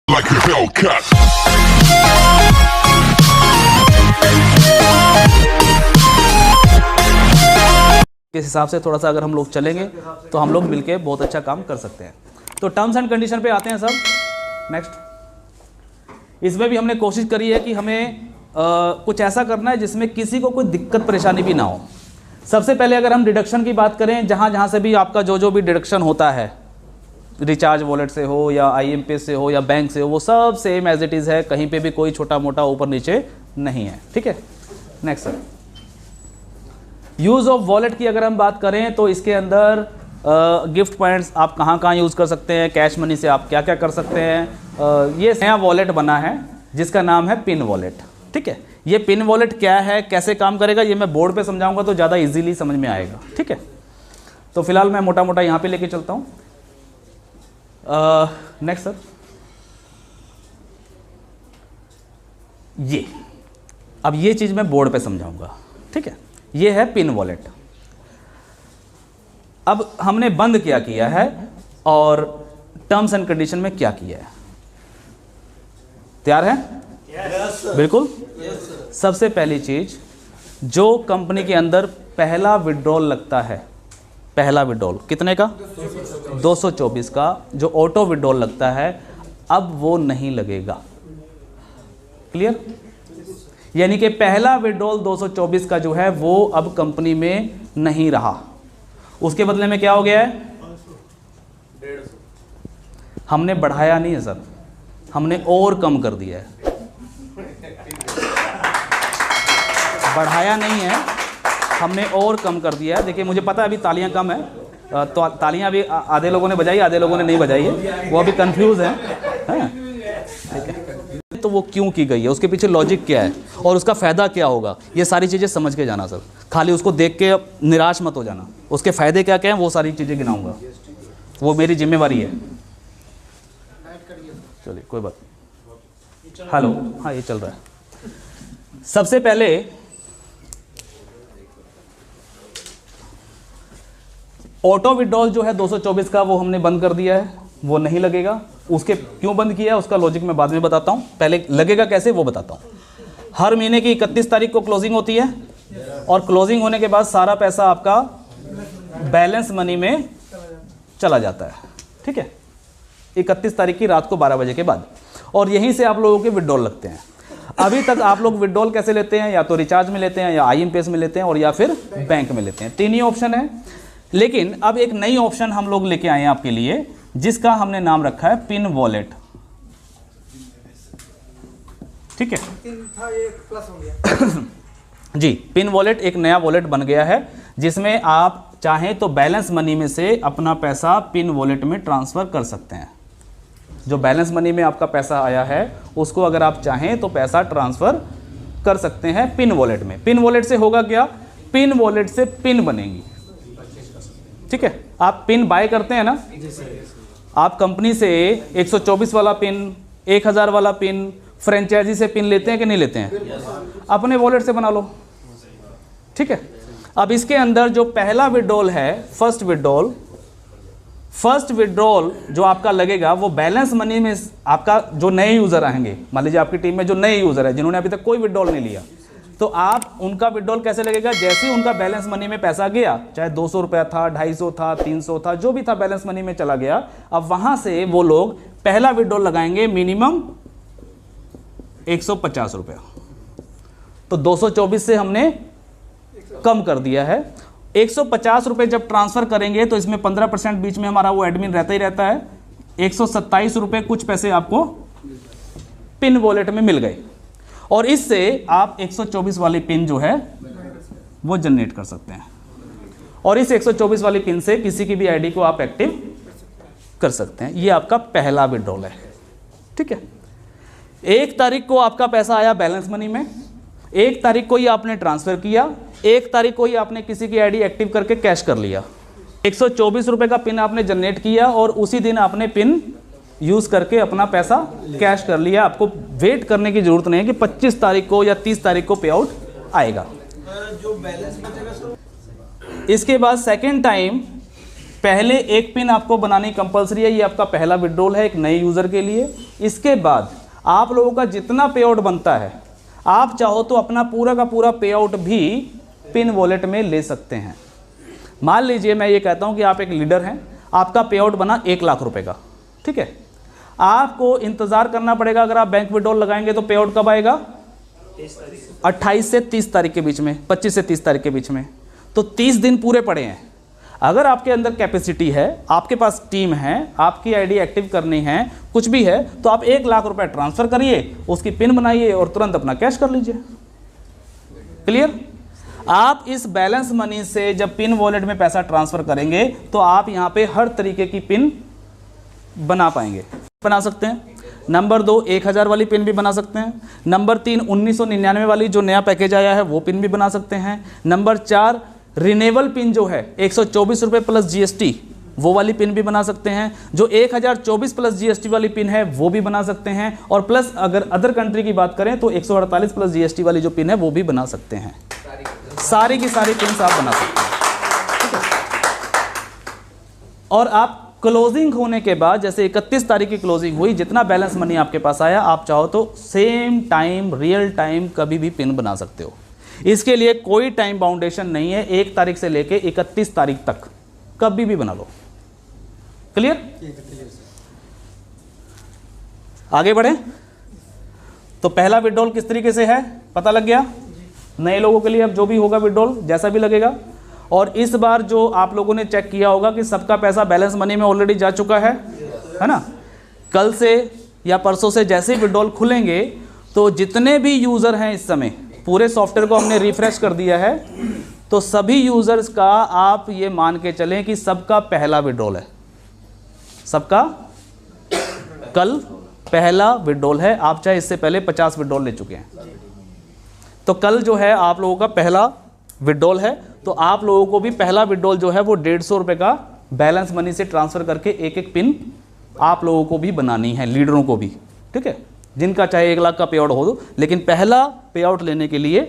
like a Hellcat. इस हिसाब से थोड़ा सा अगर हम लोग चलेंगे तो हम लोग मिलके बहुत अच्छा काम कर सकते हैं। तो टर्म्स एंड कंडीशन पे आते हैं सब। नेक्स्ट, इसमें भी हमने कोशिश करी है कि हमें कुछ ऐसा करना है जिसमें किसी को कोई दिक्कत परेशानी भी ना हो। सबसे पहले अगर हम डिडक्शन की बात करें, जहाँ से भी आपका जो भी डिडक्शन होता है, रिचार्ज वॉलेट से हो या IMPS से हो या बैंक से हो, वो सब सेम एज इट इज़ है, कहीं पे भी कोई छोटा मोटा ऊपर नीचे नहीं है। ठीक है, next sir, use of wallet की अगर हम बात करें तो इसके अंदर गिफ्ट पॉइंट्स आप कहाँ यूज़ कर सकते हैं, कैश मनी से आप क्या क्या कर सकते हैं। ये नया वॉलेट बना है जिसका नाम है पिन वॉलेट। ठीक है, ये पिन वॉलेट क्या है, कैसे काम करेगा, ये मैं बोर्ड पे समझाऊंगा तो ज़्यादा इजीली समझ में आएगा। ठीक है, तो फिलहाल मैं मोटा मोटा यहाँ पे लेके चलता हूँ। नेक्स्ट सर, अब ये चीज़ मैं बोर्ड पे समझाऊंगा। ठीक है, ये है पिन वॉलेट। अब हमने बंद क्या किया है और टर्म्स एंड कंडीशन में क्या किया है, तैयार है? yes, बिल्कुल। yes, सबसे पहली चीज, जो कंपनी के अंदर पहला विड्रॉल लगता है, पहला विड्रॉल कितने का? 224 का, जो ऑटो विड्रॉल लगता है, अब वो नहीं लगेगा। क्लियर? यानी कि पहला विड्रॉल 224 का जो है वो अब कंपनी में नहीं रहा, उसके बदले में क्या हो गया है? 150। हमने बढ़ाया नहीं है सर, हमने और कम कर दिया है। बढ़ाया नहीं है, हमने और कम कर दिया है। देखिए, मुझे पता है अभी तालियां कम है, तो तालियां अभी आधे लोगों ने बजाई, आधे लोगों ने नहीं बजाई है, वो अभी कंफ्यूज है। ठीक है, तो वो क्यों की गई है, उसके पीछे लॉजिक क्या है और उसका फ़ायदा क्या होगा, ये सारी चीज़ें समझ के जाना सर। खाली उसको देख के निराश मत हो जाना, उसके फ़ायदे क्या क्या हैं वो सारी चीज़ें गिनाऊंगा, वो मेरी जिम्मेवारी है। चलिए, कोई बात नहीं। हेलो, हाँ ये चल रहा है। सबसे पहले ऑटो विड्रॉल जो है 224 का, वो हमने बंद कर दिया है, वो नहीं लगेगा। उसके क्यों बंद किया है उसका लॉजिक मैं बाद में बताता हूँ, पहले लगेगा कैसे वो बताता हूँ। हर महीने की 31 तारीख को क्लोजिंग होती है और क्लोजिंग होने के बाद सारा पैसा आपका बैलेंस मनी में चला जाता है। ठीक है, 31 तारीख की रात को 12 बजे के बाद, और यहीं से आप लोगों के विड्रॉल लगते हैं। अभी तक आप लोग विड्रॉल कैसे लेते हैं, या तो रिचार्ज में लेते हैं, या IMPS में लेते हैं, और या फिर बैंक में लेते हैं। 3 ही ऑप्शन है। लेकिन अब एक नई ऑप्शन हम लोग लेके आए हैं आपके लिए, जिसका हमने नाम रखा है पिन वॉलेट। ठीक है जी, पिन वॉलेट एक नया वॉलेट बन गया है, जिसमें आप चाहें तो बैलेंस मनी में से अपना पैसा पिन वॉलेट में ट्रांसफ़र कर सकते हैं। जो बैलेंस मनी में आपका पैसा आया है उसको अगर आप चाहें तो पैसा ट्रांसफ़र कर सकते हैं पिन वॉलेट में। पिन वॉलेट से होगा क्या, पिन वॉलेट से पिन बनेंगी। ठीक है, आप पिन बाय करते हैं ना, आप कंपनी से 124 वाला पिन, 1000 वाला पिन, फ्रेंचाइजी से पिन लेते हैं कि नहीं लेते हैं? अपने वॉलेट से बना लो। ठीक है, अब इसके अंदर जो पहला विड्रॉल है, फर्स्ट विड्रॉल जो आपका लगेगा वो बैलेंस मनी में आपका जो नए यूज़र आएंगे, मान लीजिए आपकी टीम में जो नए यूज़र है जिन्होंने अभी तक कोई विड्रॉल नहीं लिया, तो आप उनका विड्रॉल कैसे लगेगा? जैसे ही उनका बैलेंस मनी में पैसा गया, चाहे 200 रुपया था, 250 था, 300 था, जो भी था बैलेंस मनी में चला गया, अब वहां से वो लोग पहला विड्रॉल लगाएंगे मिनिमम 150 रुपया। तो 224 से हमने कम कर दिया है। 150 रुपये जब ट्रांसफ़र करेंगे तो इसमें 15% बीच में हमारा वो एडमिन रहता ही रहता है। 127 रुपये कुछ पैसे आपको पिन वॉलेट में मिल गए, और इससे आप 124 वाली पिन जो है वो जनरेट कर सकते हैं, और इस 124 वाली पिन से किसी की भी आईडी को आप एक्टिव कर सकते हैं। ये आपका पहला विड्रॉल है। ठीक है, 1 तारीख को आपका पैसा आया बैलेंस मनी में, 1 तारीख को ही आपने ट्रांसफ़र किया, 1 तारीख को ही आपने किसी की आईडी एक्टिव करके कैश कर लिया। 124 रुपये का पिन आपने जनरेट किया और उसी दिन आपने पिन यूज़ करके अपना पैसा कैश कर लिया। आपको वेट करने की ज़रूरत नहीं है कि 25 तारीख को या 30 तारीख को पे आउट आएगा। जो बैलेंस बचेगा सर, इसके बाद सेकेंड टाइम पहले एक पिन आपको बनानी कंपलसरी है, ये आपका पहला विड्रॉल है एक नए यूज़र के लिए। इसके बाद आप लोगों का जितना पे आउट बनता है, आप चाहो तो अपना पूरा का पूरा पे आउट भी पिन वॉलेट में ले सकते हैं। मान लीजिए मैं ये कहता हूँ कि आप एक लीडर हैं, आपका पे आउट बना 1 लाख रुपए का, ठीक है। आपको इंतज़ार करना पड़ेगा, अगर आप बैंक विड्रॉल लगाएंगे तो पे आउट कब आएगा? 28 से 30 तारीख के बीच में, 25 से 30 तारीख के बीच में। तो 30 दिन पूरे पड़े हैं। अगर आपके अंदर कैपेसिटी है, आपके पास टीम है, आपकी आईडी एक्टिव करनी है, कुछ भी है, तो आप 1 लाख रुपए ट्रांसफ़र करिए, उसकी पिन बनाइए और तुरंत अपना कैश कर लीजिए। क्लियर? आप इस बैलेंस मनी से जब पिन वॉलेट में पैसा ट्रांसफ़र करेंगे तो आप यहाँ पे हर तरीके की पिन बना पाएंगे, बना सकते हैं। नंबर 2 1000 वाली पिन भी बना सकते हैं। नंबर 3 1999 वाली जो नया पैकेज आया है वो पिन भी बना सकते हैं। नंबर 4 रिनेबल पिन जो है 124 रुपये प्लस जीएसटी, वो वाली पिन भी बना सकते हैं। जो 1024 प्लस जीएसटी वाली पिन है वो भी बना सकते हैं। और प्लस अगर अदर कंट्री की बात करें तो 148 प्लस जीएसटी वाली जो पिन है वो भी बना सकते हैं। सारी की सारी पिन आप बना सकते हैं। और आप क्लोजिंग होने के बाद, जैसे 31 तारीख की क्लोजिंग हुई, जितना बैलेंस मनी आपके पास आया, आप चाहो तो सेम टाइम रियल टाइम कभी भी पिन बना सकते हो। इसके लिए कोई टाइम बाउंडेशन नहीं है, 1 तारीख से लेके 31 तारीख तक कभी भी बना लो। क्लियर? आगे बढ़े तो पहला विड्रॉल किस तरीके से है पता लग गया। नए लोगों के लिए अब जो भी होगा विड्रॉल जैसा भी लगेगा। और इस बार जो आप लोगों ने चेक किया होगा कि सबका पैसा बैलेंस मनी में ऑलरेडी जा चुका है ना। कल से या परसों से जैसे ही विड्रॉल खुलेंगे तो जितने भी यूज़र हैं, इस समय पूरे सॉफ्टवेयर को हमने रिफ्रेश कर दिया है, तो सभी यूज़र्स का आप ये मान के चलें कि सबका पहला विड्रॉल है। सबका कल पहला विड्रॉल है। आप चाहे इससे पहले 50 विड्रॉल ले चुके हैं, तो कल जो है आप लोगों का पहला विड्रॉल है। तो आप लोगों को भी पहला विड्रॉल जो है वो 150 रुपये का बैलेंस मनी से ट्रांसफ़र करके एक एक पिन आप लोगों को भी बनानी है, लीडरों को भी, ठीक है। जिनका चाहे 1 लाख का पे आउट हो, लेकिन पहला पे आउट लेने के लिए,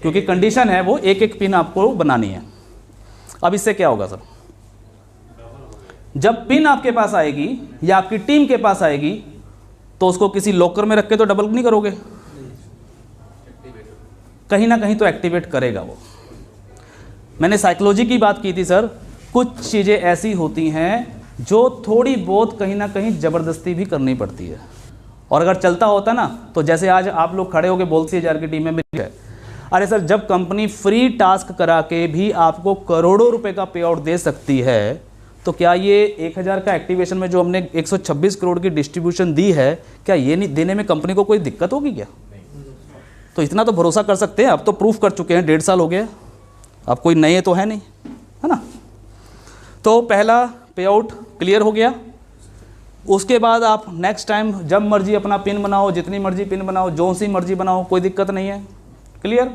क्योंकि कंडीशन है वो एक एक पिन आपको बनानी है। अब इससे क्या होगा सर, जब पिन आपके पास आएगी या आपकी टीम के पास आएगी तो उसको किसी लॉकर में रख के तो डबल नहीं करोगे, कहीं ना कहीं तो एक्टिवेट करेगा वो। मैंने साइकोलॉजी की बात की थी सर। कुछ चीज़ें ऐसी होती हैं जो थोड़ी बहुत कहीं ना कहीं ज़बरदस्ती भी करनी पड़ती है। और अगर चलता होता ना तो जैसे आज आप लोग खड़े होकर बोलते 1000 की टीम में मिल है। अरे सर, जब कंपनी फ्री टास्क करा के भी आपको करोड़ों रुपए का पे आउट दे सकती है, तो क्या ये 1000 का एक्टिवेशन में जो हमने 126 करोड़ की डिस्ट्रीब्यूशन दी है, क्या ये नहीं देने में कंपनी को कोई दिक्कत होगी क्या? तो इतना तो भरोसा कर सकते हैं। अब तो प्रूफ कर चुके हैं, 1.5 साल हो गया, अब कोई नए तो है नहीं, है ना। तो पहला पे आउट क्लियर हो गया। उसके बाद आप नेक्स्ट टाइम जब मर्जी अपना पिन बनाओ, जितनी मर्जी पिन बनाओ, जो सी मर्जी बनाओ, कोई दिक्कत नहीं है। क्लियर?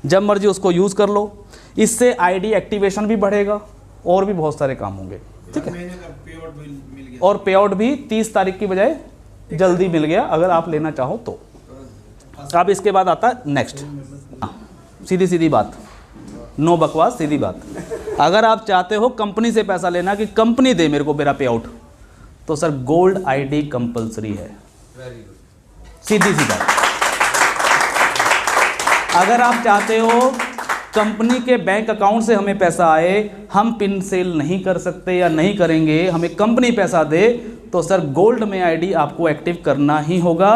जब मर्जी उसको यूज़ कर लो। इससे आईडी एक्टिवेशन भी बढ़ेगा और भी बहुत सारे काम होंगे, ठीक है। और पे आउट भी 30 तारीख की बजाय जल्दी मिल गया अगर आप लेना चाहो तो। अब इसके बाद आता है नेक्स्ट, सीधी सीधी बात, नो बकवास, सीधी बात। अगर आप चाहते हो कंपनी से पैसा लेना कि कंपनी दे मेरे को मेरा पे आउट, तो सर गोल्ड आईडी कंपलसरी है। सीधी सी बात। अगर आप चाहते हो कंपनी के बैंक अकाउंट से हमें पैसा आए, हम पिन सेल नहीं कर सकते या नहीं करेंगे, हमें कंपनी पैसा दे, तो सर गोल्ड में आईडी आपको एक्टिव करना ही होगा।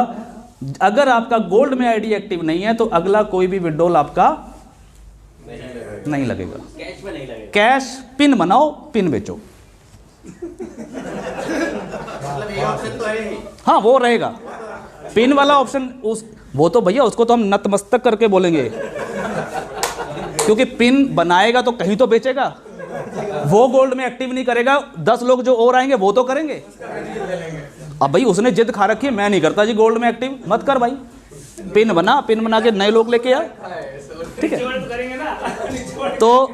अगर आपका गोल्ड में आईडी एक्टिव नहीं है तो अगला कोई भी विड्रॉल आपका नहीं लगेगा। कैश में नहीं लगेगा। कैश पिन बनाओ, पिन बेचो। हाँ, वो रहेगा पिन वाला ऑप्शन। वो तो भैया उसको तो हम नतमस्तक करके बोलेंगे, क्योंकि पिन बनाएगा तो कहीं तो बेचेगा। वो गोल्ड में एक्टिव नहीं करेगा, 10 लोग जो और आएंगे वो तो करेंगे। अब भाई उसने जिद खा रखी है, मैं नहीं करता जी गोल्ड में एक्टिव, मत कर भाई। पिन बना के नए लोग लेके आ, ठीक है। तो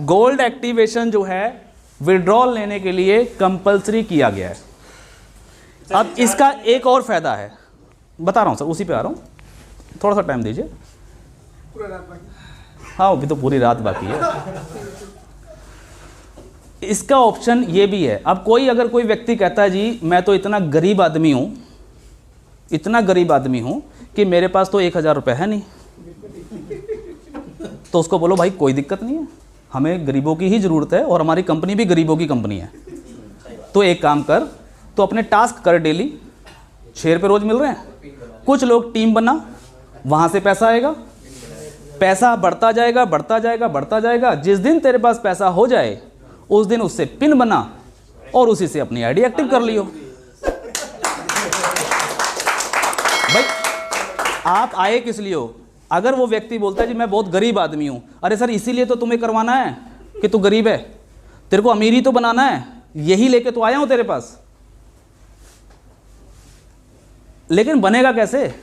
गोल्ड एक्टिवेशन जो है विड्रॉल लेने के लिए कंपलसरी किया गया है। अब इसका एक और फायदा है, बता रहा हूं सर, उसी पे आ रहा हूं, थोड़ा सा टाइम दीजिए। हाँ, अभी तो पूरी रात बाकी है। इसका ऑप्शन ये भी है। अब अगर कोई व्यक्ति कहता है जी मैं तो इतना गरीब आदमी हूँ, इतना गरीब आदमी हूँ कि मेरे पास तो 1000 रुपये है नहीं, तो उसको बोलो भाई कोई दिक्कत नहीं है, हमें गरीबों की ही ज़रूरत है और हमारी कंपनी भी गरीबों की कंपनी है। तो एक काम कर, तो अपने टास्क कर डेली, 6 रुपये रोज़ मिल रहे हैं, कुछ लोग टीम बना, वहाँ से पैसा आएगा, पैसा बढ़ता जाएगा बढ़ता जाएगा बढ़ता जाएगा। जिस दिन तेरे पास पैसा हो जाए उस दिन उससे पिन बना और उसी से अपनी आईडी एक्टिव कर लियो। भाई आप आए किस लिए हो? अगर वो व्यक्ति बोलता है जी मैं बहुत गरीब आदमी हूं, अरे सर इसीलिए तो तुम्हें करवाना है कि तू गरीब है, तेरे को अमीरी तो बनाना है, यही लेके तो आया हूं तेरे पास। लेकिन बनेगा कैसे?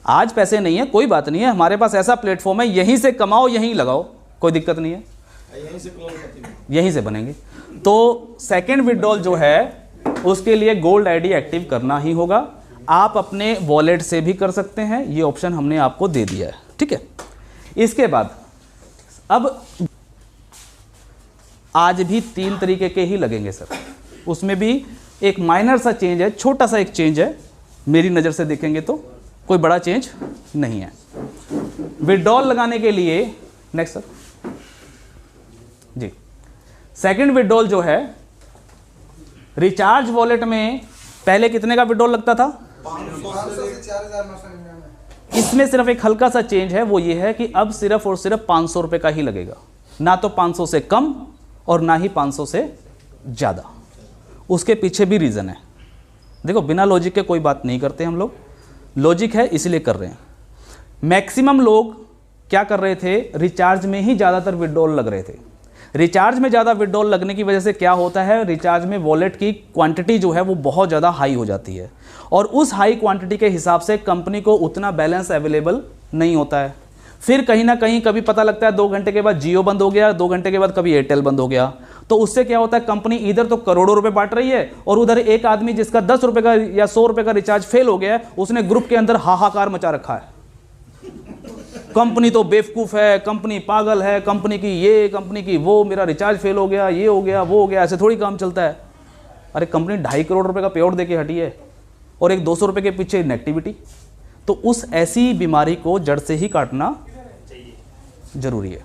आज पैसे नहीं है, कोई बात नहीं है, हमारे पास ऐसा प्लेटफॉर्म है, यहीं से कमाओ यहीं लगाओ, कोई दिक्कत नहीं है, यहीं से बनेंगे। तो सेकंड विड्रॉल जो है उसके लिए गोल्ड आईडी एक्टिव करना ही होगा। आप अपने वॉलेट से भी कर सकते हैं, ये ऑप्शन हमने आपको दे दिया है, ठीक है। इसके बाद अब आज भी 3 तरीके के ही लगेंगे सर, उसमें भी एक माइनर सा चेंज है, छोटा सा एक चेंज है, मेरी नज़र से देखेंगे तो कोई बड़ा चेंज नहीं है। विड्रॉल लगाने के लिए नेक्स्ट सर जी, सेकंड विड्रॉल जो है रिचार्ज वॉलेट में पहले कितने का विड्रॉल लगता था? 500 से 4999। इसमें सिर्फ एक हल्का सा चेंज है, वो ये है कि अब सिर्फ और सिर्फ 500 रुपये का ही लगेगा, ना तो 500 से कम और ना ही 500 से ज़्यादा। उसके पीछे भी रीज़न है, देखो बिना लॉजिक के कोई बात नहीं करते हम लोग, लॉजिक है इसलिए कर रहे हैं। मैक्सिमम लोग क्या कर रहे थे, रिचार्ज में ही ज़्यादातर विड्रॉल लग रहे थे। रिचार्ज में ज़्यादा विड्रॉल लगने की वजह से क्या होता है, रिचार्ज में वॉलेट की क्वांटिटी जो है वो बहुत ज़्यादा हाई हो जाती है और उस हाई क्वांटिटी के हिसाब से कंपनी को उतना बैलेंस अवेलेबल नहीं होता है। फिर कहीं ना कहीं कभी पता लगता है 2 घंटे के बाद जियो बंद हो गया, 2 घंटे के बाद कभी एयरटेल बंद हो गया, तो उससे क्या होता है, कंपनी इधर तो करोड़ों रुपए बांट रही है और उधर एक आदमी जिसका 10 रुपये का या 100 रुपये का रिचार्ज फेल हो गया है, उसने ग्रुप के अंदर हाहाकार मचा रखा है, कंपनी तो बेवकूफ़ है, कंपनी पागल है, कंपनी की ये कंपनी की वो, मेरा रिचार्ज फेल हो गया, ये हो गया वो हो गया। ऐसे थोड़ी काम चलता है। अरे कंपनी 2.5 करोड़ रुपए का पे आउट देके हटी है और एक 200 रुपये के पीछे नेगेटिविटी, तो उस ऐसी बीमारी को जड़ से ही काटना जरूरी है।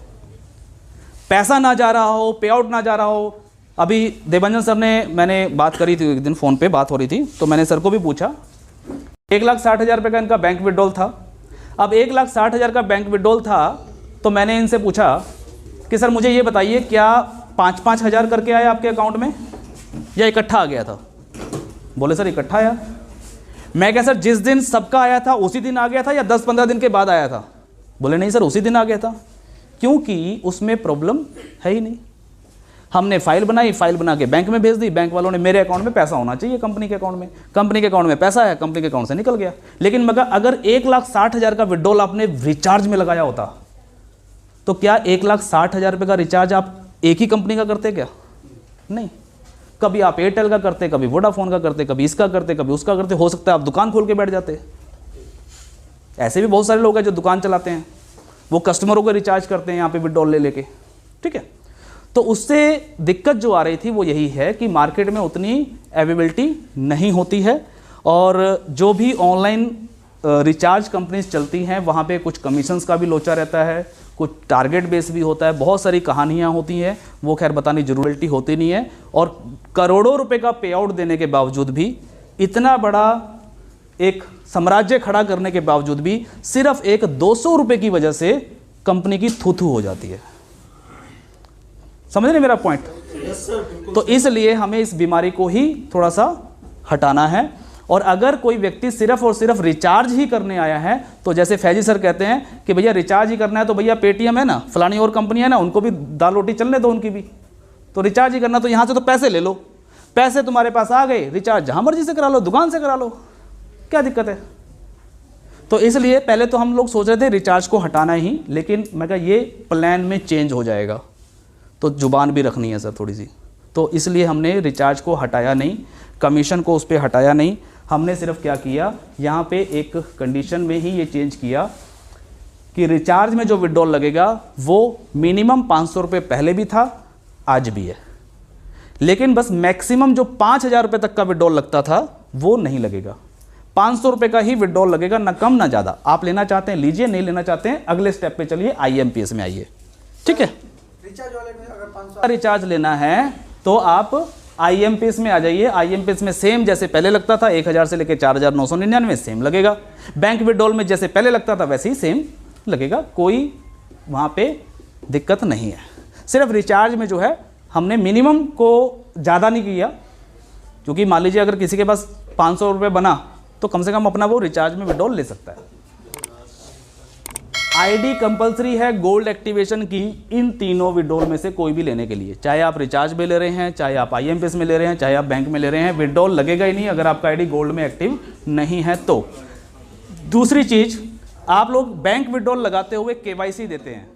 पैसा ना जा रहा हो, पे आउट ना जा रहा हो। अभी देवंजन सर ने, मैंने बात करी थी एक दिन, फ़ोन पे बात हो रही थी, तो मैंने सर को भी पूछा, 1,60,000 रुपये का इनका बैंक विड्रॉल था। अब 1,60,000 का बैंक विड्रॉल था, तो मैंने इनसे पूछा कि सर मुझे ये बताइए क्या 5-5 हज़ार करके आया आपके अकाउंट में या इकट्ठा आ गया था? बोले सर इकट्ठा आया। मैं क्या सर जिस दिन सबका आया था उसी दिन आ गया था या 10-15 दिन के बाद आया था? बोले नहीं सर उसी दिन आ गया था, क्योंकि उसमें प्रॉब्लम है ही नहीं। हमने फाइल बनाई, फाइल बना के बैंक में भेज दी, बैंक वालों ने, मेरे अकाउंट में पैसा होना चाहिए कंपनी के अकाउंट में, कंपनी के अकाउंट में पैसा है, कंपनी के अकाउंट से निकल गया। लेकिन मगर अगर 1,60,000 का विड्रॉल आपने रिचार्ज में लगाया होता, तो क्या 1,60,000 रुपये का रिचार्ज आप एक ही कंपनी का करते क्या? नहीं, कभी आप एयरटेल का करते, कभी वोडाफोन का करते, कभी इसका करते, कभी उसका करते, हो सकता है आप दुकान खोल के बैठ जाते। ऐसे भी बहुत सारे लोग हैं जो दुकान चलाते हैं, वो कस्टमरों को रिचार्ज करते हैं यहाँ पे विड्रॉल ले लेके, ठीक है। तो उससे दिक्कत जो आ रही थी वो यही है कि मार्केट में उतनी अवेलेबिलिटी नहीं होती है और जो भी ऑनलाइन रिचार्ज कंपनीज चलती हैं वहाँ पे कुछ कमीशंस का भी लोचा रहता है, कुछ टारगेट बेस भी होता है, बहुत सारी कहानियाँ होती हैं, वो खैर बतानी ज़रूरती होती नहीं है। और करोड़ों रुपए का पे आउट देने के बावजूद भी, इतना बड़ा एक साम्राज्य खड़ा करने के बावजूद भी, सिर्फ एक 200 रुपये की वजह से कंपनी की थू-थू हो जाती है। समझ रहे मेरा पॉइंट? तो इसलिए हमें इस बीमारी को ही थोड़ा सा हटाना है। और अगर कोई व्यक्ति सिर्फ और सिर्फ रिचार्ज ही करने आया है, तो जैसे फैजी सर कहते हैं कि भैया रिचार्ज ही करना है, तो भैया पेटीएम है ना, फलानी और कंपनी है ना, उनको भी दाल रोटी चलने दो उनकी भी, तो रिचार्ज ही करना, तो यहाँ से तो पैसे ले लो, पैसे तुम्हारे पास आ गए, रिचार्ज जहाँ मर्जी से करा लो, दुकान से करा लो, क्या दिक्कत है? तो इसलिए पहले तो हम लोग सोच रहे थे रिचार्ज को हटाना ही, लेकिन मैं कहा ये प्लान में चेंज हो जाएगा, तो जुबान भी रखनी है सर थोड़ी सी, तो इसलिए हमने रिचार्ज को हटाया नहीं, कमीशन को उस पर हटाया नहीं, हमने सिर्फ क्या किया, यहाँ पे एक कंडीशन में ही ये चेंज किया कि रिचार्ज में जो विड्रॉल लगेगा वो मिनिमम 500 रुपये पहले भी था, आज भी है। लेकिन बस मैक्सिमम जो 5,000 रुपये तक का विड्रॉल लगता था वो नहीं लगेगा। 500 रुपये का ही विड्रॉल लगेगा, ना कम ना ज़्यादा। आप लेना चाहते हैं लीजिए, नहीं लेना चाहते हैं अगले स्टेप पे चलिए, IMPS में आइए। ठीक है, रिचार्ज वाले में अगर 500 रिचार्ज लेना है तो आप IMPS में आ जाइए। IMPS में सेम जैसे पहले लगता था 1,000 से लेकर 4,999 सेम लगेगा। बैंक विड्रॉल में जैसे पहले लगता था वैसे ही सेम लगेगा, कोई वहाँ पे दिक्कत नहीं है। सिर्फ रिचार्ज में जो है हमने मिनिमम को ज़्यादा नहीं किया, क्योंकि मान लीजिए अगर किसी के पास 500 रुपये बना तो कम से कम अपना वो रिचार्ज में विड्रॉल ले सकता है। ID कंपलसरी है गोल्ड एक्टिवेशन की इन तीनों विड्रॉल में से कोई भी लेने के लिए, चाहे आप रिचार्ज में ले रहे हैं, चाहे आप IMPS में ले रहे हैं, चाहे आप बैंक में ले रहे हैं, विड्रॉल लगेगा ही नहीं अगर आपका ID गोल्ड में एक्टिव नहीं है तो। दूसरी चीज़, आप लोग बैंक विड्रॉल लगाते हुए KYC देते हैं,